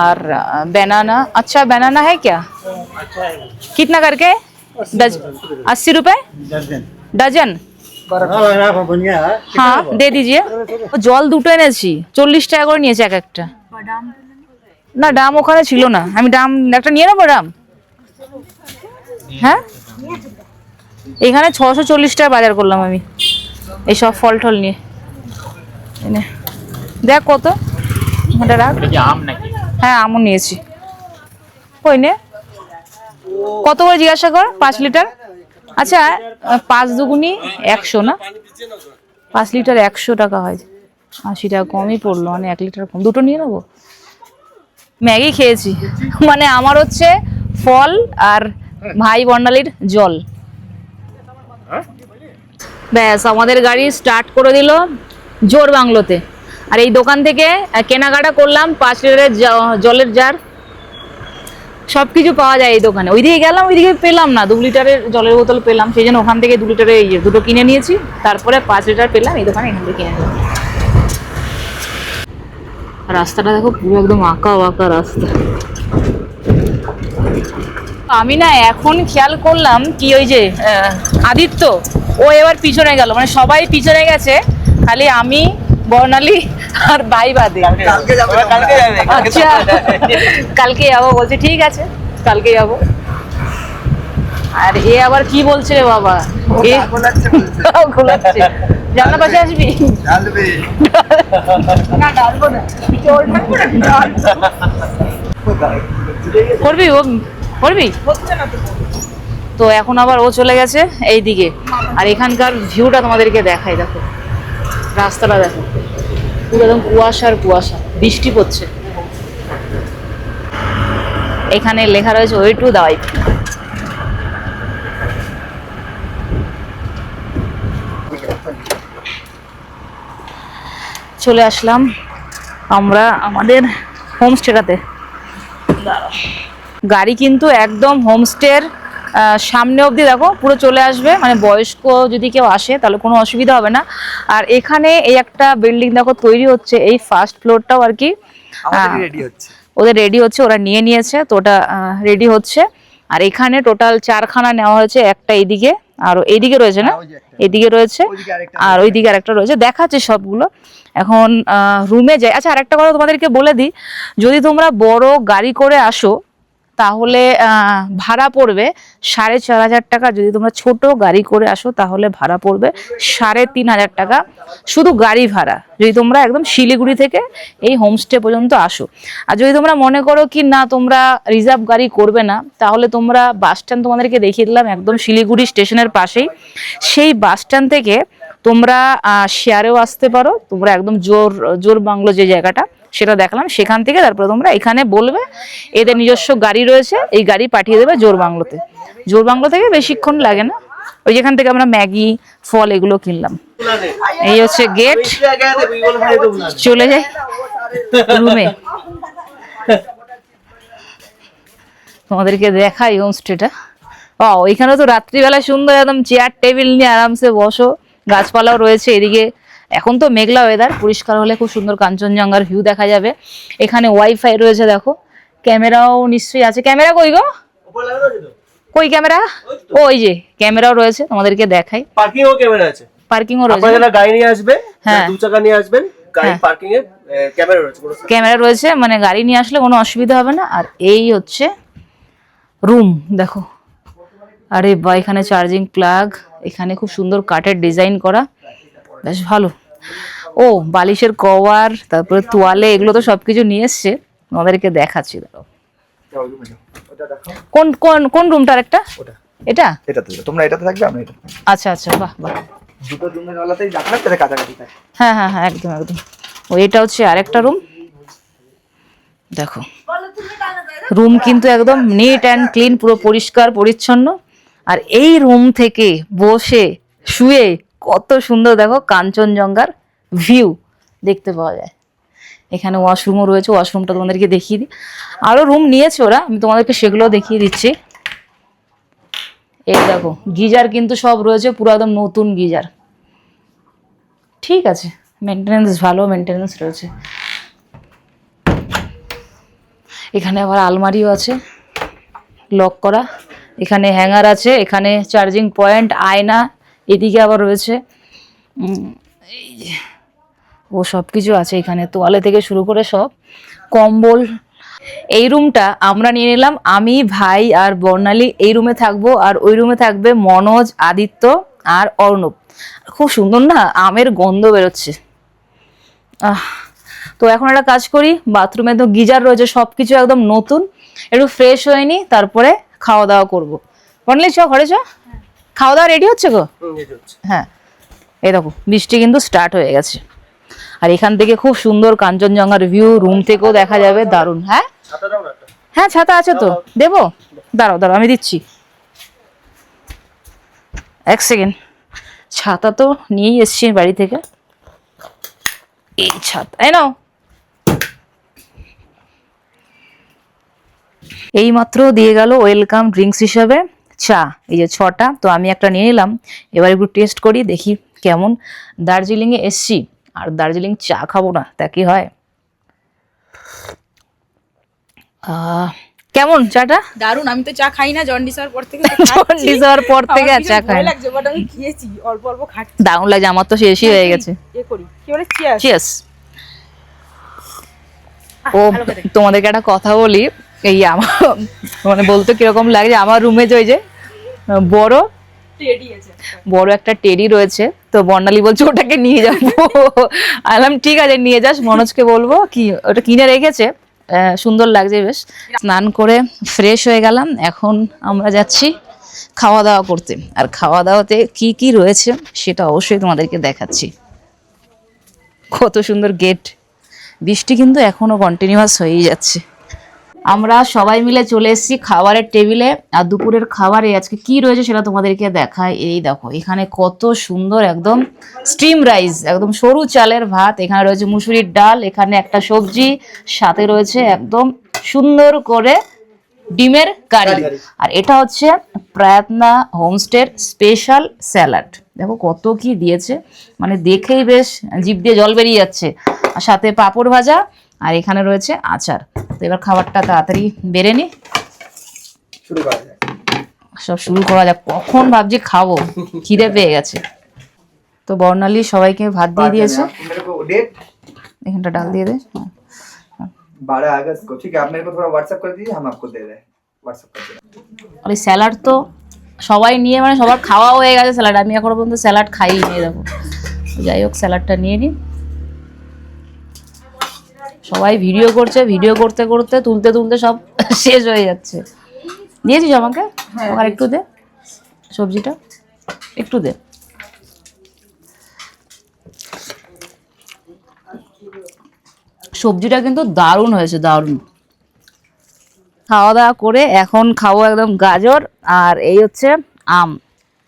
और बनाना, अच्छा बनाना है क्या? कितना करके? 80 रुपए डजन। हाँ दे दीजिए। জল দুটো এনেছি, 40 টাকা করে নিয়েছে এক একটা। না ডাম ওখানে ছিল না, আমি ডাম একটা নিয়ে নেবো। ডাম হ্যাঁ, এখানে 640 টাকা বাজার করলাম আমি এই সব ফল টল নিয়ে। দেখ কত, এটা রাখ। আম নাকি? হ্যাঁ আমও নিয়েছি। কই নে, কত করে জিজ্ঞাসা কর? 5 লিটার। আচ্ছা 5 দুগুনি 100 না? 5 লিটার 100 টাকা হয়, 80 টাকা কমই পড়লো, মানে 1 লিটার কম। দুটো নিয়ে নেবো। ম্যাগি খেয়েছি, মানে আমার হচ্ছে ফল আর ভাই বর্ণালীর জল। ব্যাস আমাদের গাড়ি স্টার্ট করে দিল জোর বাংলোতে। আর এই দোকান থেকে কেনাকাটা করলাম 5 লিটারের জলের জার, সবকিছু পাওয়া যায় এই দোকানে। ওইদিকে গেলাম, ওইদিকে পেলাম না, 2 লিটারের জলের বোতল পেলাম, সেই জন্য ওখান থেকে 2 লিটারের এই দুটো কিনে নিয়েছি। তারপরে 5 লিটার পেলাম এই দোকানে, এখান থেকে কিনে নিলাম। রাস্তাটা দেখো পুরো একদম আঁকা বাঁকা রাস্তা। আমি না এখন খেয়াল করলাম কি, ওই যে আদিত্য ও এবার পিছনে গেল, মানে সবাই পিছনে গেছে, খালি আমি, বর্ণালী আর ভাই বাদে। কালকে যাবে, কালকে যাবে। আচ্ছা কালকে যাবো বলছে, ঠিক আছে কালকে যাবো। আর এ আবার কি বলছে রে বাবা, এ ঘোলাচ্ছে। জানলা পাশে আসবি? ডালবে না ডালবো না, করবি ও করবি। তো এখন আবার ও চলে গেছে এই দিকে। আর এখানকার ভিউটা তোমাদেরকে দেখাই, দেখো রাস্তাটা দেখো, পুরো একদম কুয়াশার কুয়াশা, বৃষ্টি পড়ছে। এখানে লেখা রয়েছে ওয়ে টু দাওয়াই। চলে আসলাম আমরা আমাদের হোমস্টেটাতে। গাড়ি কিন্তু একদম হোমস্টের সামনে অবধি দেখো পুরো চলে আসবে, মানে বয়স্ক যদি কেউ আসে তাহলে কোনো অসুবিধা হবে না। আর এখানে এই একটা বিল্ডিং দেখো তৈরি হচ্ছে, এই ফার্স্ট ফ্লোরটাও আর কি রেডি হচ্ছে, ওদের রেডি হচ্ছে, ওরা নিয়ে নিয়েছে তো ওটা রেডি হচ্ছে। আর এখানে টোটাল 4খানা নেওয়া হয়েছে, একটা এইদিকে আর এইদিকে রয়েছে না, এদিকে রয়েছে আর ওইদিকে আরেকটা রয়েছে, দেখাচ্ছে সবগুলো। এখন রুমে যাই। আচ্ছা আরেকটা কথা তোমাদেরকে বলে দিই, যদি তোমরা বড় গাড়ি করে আসো তাহলে ভাড়া পড়বে 4,500 টাকা। যদি তোমরা ছোট গাড়ি করে আসো তাহলে ভাড়া পড়বে 3,500 টাকা, শুধু গাড়ি ভাড়া, যদি তোমরা একদম শিলিগুড়ি থেকে এই হোমস্টে পর্যন্ত আসো। আর যদি তোমরা মনে করো কি না তোমরা রিজার্ভ গাড়ি করবে না, তাহলে তোমরা বাস স্ট্যান্ড তোমাদেরকে দেখিয়ে দিলাম একদম শিলিগুড়ি স্টেশনের পাশেই, সেই বাস স্ট্যান্ড থেকে তোমরা শেয়ারেও আসতে পারো। তোমরা একদম জোর বাংলো যে জায়গাটা সেটা দেখালাম, সেখান থেকে তারপরে তোমরা এখানে বলবে, এদের নিজস্ব গাড়ি রয়েছে, এই গাড়ি পাঠিয়ে দেবে জোর বাংলোতে। জোর বাংলো থেকে বেশিক্ষণ লাগে না, ওই যেখান থেকে আমরা ম্যাগি ফল এগুলো কিনলাম। এই হচ্ছে গেট, চলে যাই রুমে। তোমাদেরকে দেখাই হোমস্টেটা। এখানে তো রাত্রিবেলা সুন্দর একদম চেয়ার টেবিল নিয়ে আরামসে বসো, গাছপালাও রয়েছে এদিকে। এখন তো মেঘলা ওয়েদার, পরিষ্কার হলে খুব সুন্দর কাঞ্চনজঙ্ঘার ভিউ দেখা যাবে। এখানে ওয়াইফাই রয়েছে দেখো, ক্যামেরাও নিশ্চয়ই আছে। ক্যামেরা কই গো, কই ক্যামেরা? ওই যে ক্যামেরাও রয়েছে, তোমাদেরকে দেখাই। পার্কিং ও ক্যামেরা আছে, পার্কিং ও রয়েছে। আপনারা গাড়ি নিয়ে আসবে, হ্যাঁ 2 চাকা নিয়ে আসবেন, গাড়ি পার্কিং এ ক্যামেরা রয়েছে, ক্যামেরা রয়েছে, মানে গাড়ি নিয়ে আসলে কোনো অসুবিধা হবে না। আর এই হচ্ছে রুম দেখো, আরে বা এখানে চার্জিং প্লাগ, এখানে খুব সুন্দর কাঠের ডিজাইন করা, বেশ ভালো। ও বালিশের কভার, তারপরে তোয়ালে, এগুলো তো সবকিছু নিয়ে এসছে, আমাদেরকে দেখাচ্ছি। দাঁড়াও, কোন কোন কোন রুমটার একটা? এটা তোমরা এটাতে থাকবে, আমরা এটা। আচ্ছা আচ্ছা, বাহ বাহ, দুটো রুমের আলাদাই রাখলাম, তাহলে কাছাকাছি থাকে। হ্যাঁ হ্যাঁ হ্যাঁ, একদম একদম। এটা হচ্ছে আরেকটা রুম দেখো। রুম কিন্তু একদম নিট অ্যান্ড ক্লিন, পুরো পরিষ্কার পরিচ্ছন্ন। আর এই রুম থেকে বসে শুয়ে কত সুন্দর দেখো কাঞ্চনজঙ্ঘার ভিউ দেখতে পাওয়া যায়। এখানে ওয়াশরুমও রয়েছে, ওয়াশরুমটা তোমাদেরকে দেখিয়ে দিই। আরও রুম নিয়েছে ওরা, আমি তোমাদেরকে সেগুলো দেখিয়ে দিচ্ছি। এই দেখো গিজার কিন্তু সব রয়েছে, পুরো একদম নতুন গিজার। ঠিক আছে, মেনটেনেন্স ভালো মেনটেনেন্স রয়েছে। এখানে আবার আলমারিও আছে লক করা, এখানে হ্যাঙ্গার আছে, এখানে চার্জিং পয়েন্ট, আয়না, এদিকে আবার রয়েছে এই যে ও সব কিছু আছে এখানে, তোয়ালে থেকে শুরু করে সব, কম্বল। এই রুমটা আমরা নিয়ে নিলাম, আমি, ভাই আর বর্ণালী এই রুমে থাকবো। আর ওই রুমে থাকবে মনোজ, আদিত্য আর অর্ণব। খুব সুন্দর না, আমের গন্ধ বেরোচ্ছে। তো এখন একটা কাজ করি, বাথরুমে তো গিজার রয়েছে, সবকিছু একদম নতুন, একটু ফ্রেশ হয়ে নি, তারপরে খাওয়া দাওয়া করবো। বর্ণালী চ, ঘরে চ, খাওয়া দাওয়া রেডি হচ্ছে গো? হ্যাঁ, এই দেখো বৃষ্টি কিন্তু স্টার্ট হয়ে গেছে। আর এখান থেকে খুব সুন্দর কাঞ্চনজঙ্ঘার ভিউ, রুম থেকেও দেখা যাবে, দারুণ। হ্যাঁ হ্যাঁ, ছাতা আছে তো, দেবো? দাঁড়াও দাঁড়াও, আমি দিচ্ছি, এক সেকেন্ড। ছাতা তো নিয়েই এসছি বাড়ি থেকে, এই ছাতা এই নাও। এই মাত্র দিয়ে গেল ওয়েলকাম ড্রিঙ্কস হিসাবে চা, এই যে 6টা, তো আমি একটা নিয়ে নিলাম। এবার একটু টেস্ট করি, দেখি কেমন। দার্জিলিংয়ে এসছি আর দার্জিলিং চা খাবো না তা কি হয়? কেমন চাটা? দারুন। আমি তো চা খাই না, জন্ডিস হওয়ার পর থেকে জন্ডিস হওয়ার পর থেকে চা খাই না, লাগছে, বাট আমি খেয়েছি, অল্প অল্প খাচ্ছি, দারুণ লাগছে। আমার তো শেষই হয়ে গেছে। এ করি কি বলে, চিয়ার্স। চিয়ার্স। ও তোমাদেরকে একটা কথা বলি, এই আমার মানে বলতে কিরকম লাগে, আমার রুমে যে ওই যে বড় একটা টেডি রয়েছে, তো বর্ণালী বলছে ওটাকে নিয়ে যাবো। আলাম ঠিক আছে নিয়ে যাস, মনোজকে বলবো, কি ওটা কিনে রেখেছে, সুন্দর লাগছে বেশ। স্নান করে ফ্রেশ হয়ে গেলাম, এখন আমরা যাচ্ছি খাওয়া দাওয়া করতে। আর খাওয়া দাওয়াতে কি কি রয়েছে সেটা অবশ্যই তোমাদেরকে দেখাচ্ছি। কত সুন্দর গেট। বৃষ্টি কিন্তু এখনো কন্টিনিউয়াস হয়েই যাচ্ছে। আমরা সবাই মিলে চলে এসেছি খাবারের টেবিলে। আর দুপুরের খাবারে আজকে কি রয়েছে সেটা তোমাদেরকে দেখায়। এই দেখো এখানে কত সুন্দর একদম স্টিম রাইস, একদম সরু চালের ভাত, এখানে রয়েছে মুসুরির ডাল, এখানে একটা সবজি, সাথে রয়েছে একদম সুন্দর করে ডিমের কারি। আর এটা হচ্ছে প্রায়তনা হোমস্টের স্পেশাল স্যালাড। দেখো কত কি দিয়েছে, মানে দেখেই বেশ জিভ দিয়ে জল বেরিয়ে যাচ্ছে। আর সাথে পাঁপড় ভাজা, আর এখানে রয়েছে আচার। তো এবার খাবারটা তাড়াতাড়ি বেড়ে নি, শুরু করা যাক। সব শুরু করা যাক। কখন ভাবছি খাবো, খিদে পেয়ে গেছে। তো বর্ণালী সবাইকে ভাত দিয়ে দিয়েছে। मेरे को डेट এখানটা ডাল দিয়ে দে। 12 अगस्त को। ठीक है, आप मेरे को थोड़ा व्हाट्सएप कर दीजिए, हम आपको दे रहे हैं। व्हाट्सएप कर दे रहे हैं। আর এই স্যালাড তো সবাই নিয়ে, মানে সবার খাওয়া হয়ে গেছে স্যালাড। আমি এখনো পর্যন্ত স্যালাড খাইনি, নিয়ে দেখো। যাই হোক স্যালাডটা নিয়ে নিই। সবাই ভিডিও করছে, ভিডিও করতে করতে তুলতে তুলতে সব শেষ হয়ে যাচ্ছে। দিয়েছিস আমাকে? আর একটু দে, সবজিটা একটু দে। সবজিটা কিন্তু দারুণ হয়েছে, দারুণ। খাওয়া দাওয়া করে এখন খাবো একদম গাজর, আর এই হচ্ছে আম,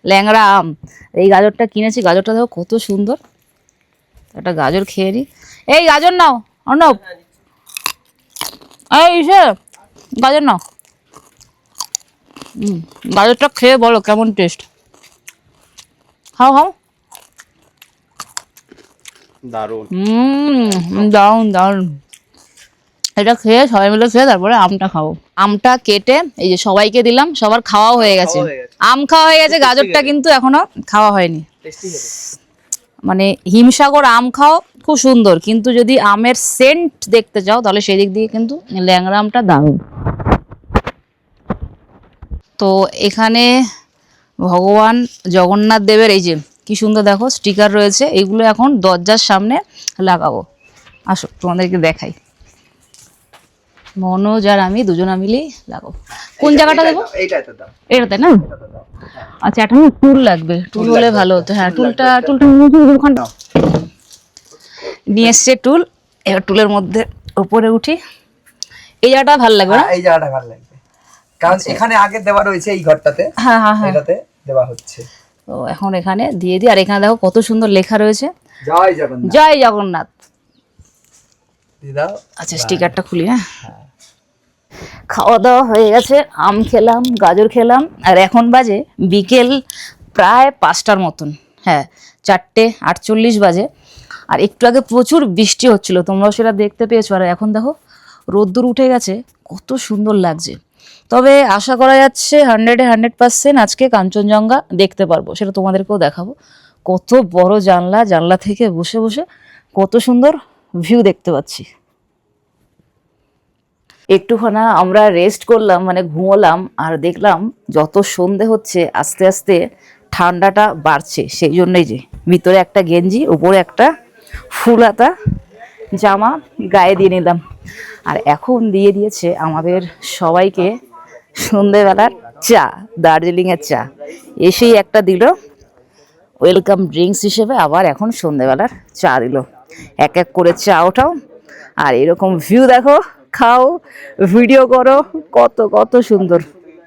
ল্যাংড়া আম। এই গাজরটা কিনেছি, গাজরটা দেখো কত সুন্দর। একটা গাজর খেয়ে নি। এই গাজর নাও অর্ণব, এই গাজর নাও। গাজরটা খেয়ে বলো কেমন টেস্ট। খাও খাও। দারুণ। দারুণ দারুণ। এটা খেয়ে সবাই মিলে খেয়ে তারপরে আমটা খাবো। আমটা কেটে এই যে সবাইকে দিলাম, সবার খাওয়াও হয়ে গেছে। আম খাওয়া হয়ে গেছে, গাজরটা কিন্তু এখনো খাওয়া হয়নি। মানে হিমসাগর আম খাও, খুব সুন্দর, কিন্তু যদি আমের সেন্ট দেখতে চাও তাহলে সেই দিক দিয়ে কিন্তু ল্যাংড়া আমটা দারুণ। তো এখানে ভগবান জগন্নাথ দেবের এই যে কি সুন্দর দেখো স্টিকার রয়েছে, এইগুলো এখন দরজার সামনে লাগাবো। আসো তোমাদেরকে দেখাই। মনোজ আর আমি দুজনা মিলেই লাগাবো। কোন জায়গাটা দেবো? এইটাতে দাও। এটাতে না? আচ্ছা, একটা টুল লাগবে, টুল হলে ভালো হতো। হ্যাঁ, টুলটা ওখানটা নিয়ে এসছে টুল। এবার টুলের মধ্যে উপরে উঠি। এই জায়গাটা ভালো লাগবে না? এই জায়গাটা ভালো লাগবে, কারণ এখানে আগে দেওয়া রয়েছে এই ঘরটাতে। হ্যাঁ হ্যাঁ হ্যাঁ, এটাতে দেওয়া হচ্ছে। তো এখন এখানে দিয়ে দিই। আর এখানে দেখো কত সুন্দর লেখা রয়েছে, জয় জগন্নাথ। জয় জগন্নাথ। দিয়ে দাও। আচ্ছা, স্টিকারটা খুলি। হ্যাঁ, খাওয়া দাওয়া হয়ে গেছে, আম খেলাম, গাজর খেলাম, আর এখন বাজে বিকেল প্রায় 5টার মতন। হ্যাঁ, 4:48 বাজে। আর একটু আগে প্রচুর বৃষ্টি হচ্ছিল, তোমরাও সেটা দেখতে পেয়েছো। আর এখন দেখো রোদ্দুর উঠে গেছে, কত সুন্দর লাগছে। তবে আশা করা যাচ্ছে 100% আজকে কাঞ্চনজঙ্ঘা দেখতে পারবো, সেটা তোমাদেরকেও দেখাবো। কত বড় জানলা, জানলা থেকে বসে বসে কত সুন্দর ভিউ দেখতে পাচ্ছি। একটুখানা আমরা রেস্ট করলাম, মানে ঘুমোলাম, আর দেখলাম যত সন্ধে হচ্ছে আস্তে আস্তে ঠান্ডাটা বাড়ছে। সেই জন্যই যে ভিতরে একটা গেঞ্জি, উপরে একটা ফুল হাতা জামা গায়ে দিয়ে নিলাম। আর এখন দিয়ে দিয়েছে আমাদের সবাইকে সন্ধেবেলার চা, দার্জিলিংয়ের চা। এসেই একটা দিল ওয়েলকাম ড্রিঙ্কস হিসেবে, আবার এখন সন্ধেবেলার চা দিল। এক এক করে চা ওঠাও, আর এরকম ভিউ দেখো, খাও, ভিডিও করো, কত কত সুন্দর।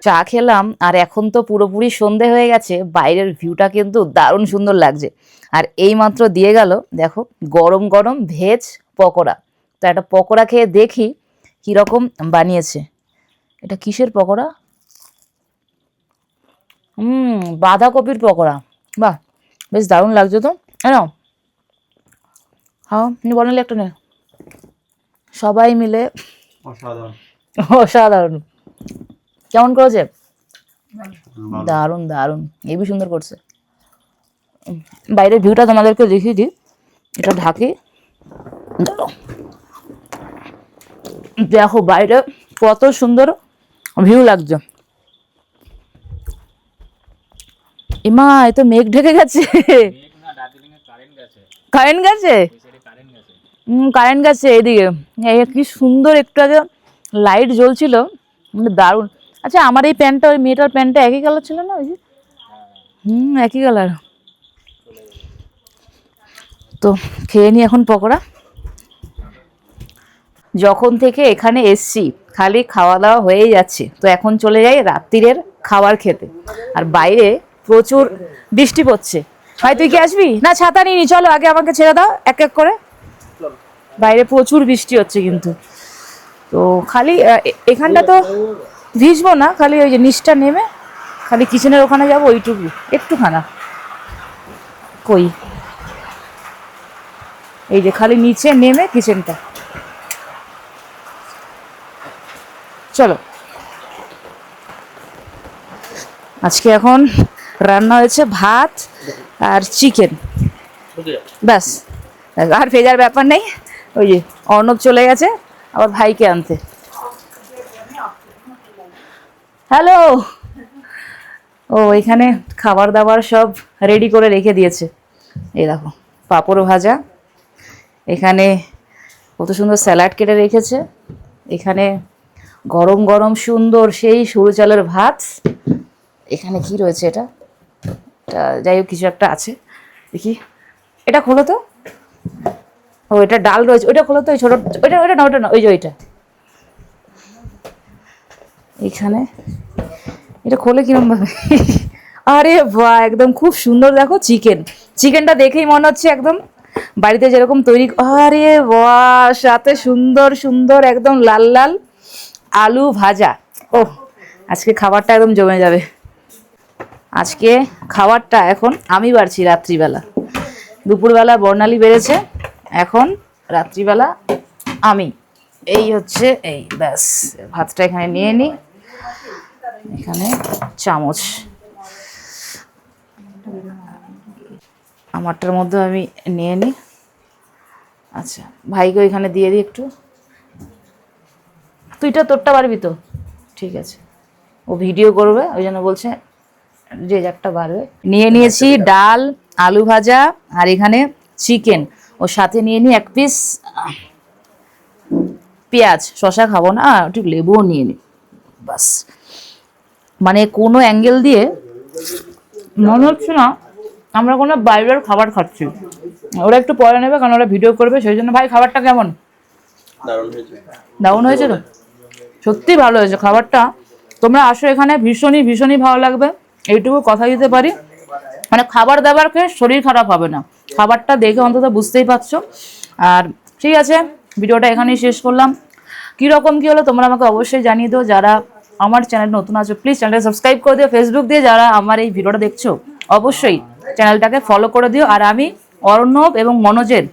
চা খেলাম, আর এখন তো পুরোপুরি সন্ধে হয়ে গেছে। বাইরের ভিউটা কিন্তু দারুণ সুন্দর লাগছে। আর এইমাত্র দিয়ে গেল দেখো গরম গরম ভেজ পকোড়া। তো একটা পকোড়া খেয়ে দেখি কীরকম বানিয়েছে। এটা কিসের পকোড়া? বাঁধাকপির পকোড়া। বাহ, বেশ দারুণ লাগছে তো। নাও, হ্যাঁ বললে একটা নে। সবাই মিলে অসাধারণ। কেমন করেছে? দারুণ দারুণ, হেবি সুন্দর করছে। বাইরের ভিউটা তোমাদেরকে দেখিয়ে দিই, এটা ঢাকি। দেখো বাইরে কত সুন্দর ভিউ লাগছে। ইমা, এ তো মেঘ ঢেকে গেছে। কারেন্ট গেছে? কারেন্ট গেছে এদিকে। কি সুন্দর, একটু আগে লাইট জ্বলছিল, মানে দারুণ। আচ্ছা, আমার এই প্যান্টটা ওই মেয়েটার প্যান্টটা একই কালার ছিল না? ওই যে একই কালার। তো খেয়ে নি এখন পকোড়া। যখন থেকে এখানে এসছি খালি খাওয়া দাওয়া হয়েই যাচ্ছে, তো এখন চলে যাই রাত্রিরের খাবার খেতে। আর বাইরে প্রচুর বৃষ্টি পড়ছে। ভাই তুই কি আসবি? না ছাতা নিয়ে নি, চলো আগে আমাকে ছেড়ে দাও এক এক করে। বাইরে প্রচুর বৃষ্টি হচ্ছে কিন্তু, তো খালি এখানটা তো ভিজবো না, খালি ওই যে নিচটা নেমে খালি কিচেনের ওখানে যাবো ওইটুকু একটুখানা। কই এই যে খালি নিচে নেমে কিচেনটা। চলো আজকে এখন রান্না হয়েছে ভাত আর চিকেন, ব্যাস আর ভেজার ব্যাপার নেই। ওই যে অর্ণব চলে গেছে আবার ভাইকে আনতে। হ্যালো, ও এখানে খাবার দাবার সব রেডি করে রেখে দিয়েছে। এই দেখো পাঁপড় ভাজা, এখানে কত সুন্দর স্যালাড কেটে রেখেছে, এখানে গরম গরম সুন্দর সেই সরু চালের ভাত, এখানে কি রয়েছে এটা যাই হোক কিছু একটা আছে, দেখি এটা খোলো তো। ও এটা ডাল রয়েছে, ওইটা খোলো তো, ওই ছোট ওইটা ওইটা না ওইটা না ওই যে ওইটা। এখানে এটা খোলে কিরম ভাবে আরে বাহ একদম খুব সুন্দর। দেখো চিকেনটা দেখেই মনে হচ্ছে একদম বাড়িতে যেরকম তৈরি। আরে বাহ, সাথে সুন্দর সুন্দর একদম লাল লাল আলু ভাজা। ও আজকে খাবারটা একদম জমে যাবে। আজকে খাবারটা এখন আমি বাড়ছি রাত্রিবেলা। দুপুরবেলা বর্ণালী বেড়েছে, এখন রাত্রিবেলা আমি। এই হচ্ছে এই ব্যাস, ভাতটা এখানে নিয়ে নিই, এখানে চামচ আমারটার মধ্যে আমি নিয়ে নিই। আচ্ছা ভাইকে ওইখানে দিয়ে দিই একটু। তুইটা তোরটা পারবি তো? ঠিক আছে, ও ভিডিও করবে ওই জন্য বলছে যে যারটা পারবে। নিয়ে নিয়েছি ডাল, আলু ভাজা আর এখানে চিকেন, ওর সাথে নিয়ে নিই এক পিস পেঁয়াজ। শশা খাবো না, একটু লেবুও নিয়ে নিই, বাস। মানে কোনো অ্যাঙ্গেল দিয়ে মনে হচ্ছে না আমরা কোনো বাইরের খাবার খাচ্ছি। ওরা একটু পরে নেবে কারণ ওরা ভিডিও করবে, সেই জন্য। ভাই খাবারটা কেমন? দারুণ হয়েছে তো, সত্যি ভালো হয়েছে খাবারটা। তোমরা আসো এখানে, ভীষণই ভীষণই ভালো লাগবে, এইটুকু কথা দিতে পারি। মানে খাবার দাবার খেয়ে শরীর খারাপ হবে না, খাবারটা দেখে অন্তত বুঝতেই পারছো। আর ঠিক আছে, ভিডিওটা এখানেই শেষ করলাম। কীরকম কী হলো তোমরা আমাকে অবশ্যই জানিয়ে দিও। যারা আমার চ্যানেল নতুন আছো প্লিজ চ্যানেলটা সাবস্ক্রাইব করে দিও। ফেসবুক দিয়ে যারা আমার এই ভিডিওটা দেখছো অবশ্যই চ্যানেলটাকে ফলো করে দিও। আর আমি অর্ণব এবং মনোজের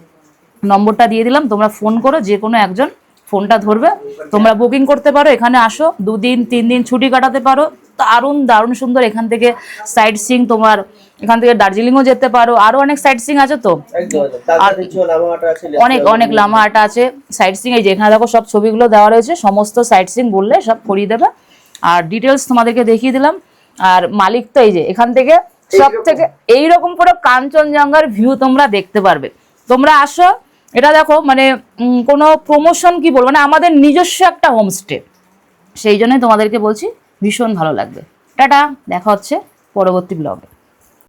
নম্বরটা দিয়ে দিলাম, তোমরা ফোন করো, যে কোনো একজন ফোনটা ধরবে। তোমরা বুকিং করতে পারো, এখানে আসো 2 দিন 3 দিন ছুটি কাটাতে পারো। দারুণ দারুণ সুন্দর এখান থেকে সাইট সিং, তোমার এখান থেকে দার্জিলিংও যেতে পারো, আরো অনেক সাইট সিং আছে তো, অনেক অনেক লামাহাটা আছে সাইট সিং। এই যে এখানে দেখো সব ছবিগুলো দেওয়া রয়েছে, সমস্ত সাইট সিং বললে সব করিয়ে দেবে। আর ডিটেলস তোমাদেরকে দেখিয়ে দিলাম। আর মালিক তো এই যে এখান থেকে সব থেকে এইরকম পুরো কাঞ্চনজঙ্ঘার ভিউ তোমরা দেখতে পারবে। তোমরা আসো, এটা দেখো মানে কোনো প্রমোশন কি বলবো না, আমাদের নিজস্ব একটা হোমস্টে, সেই জন্যই তোমাদেরকে বলছি ভীষণ ভালো লাগবে। টাটা, দেখা হচ্ছে পরবর্তী ব্লগে।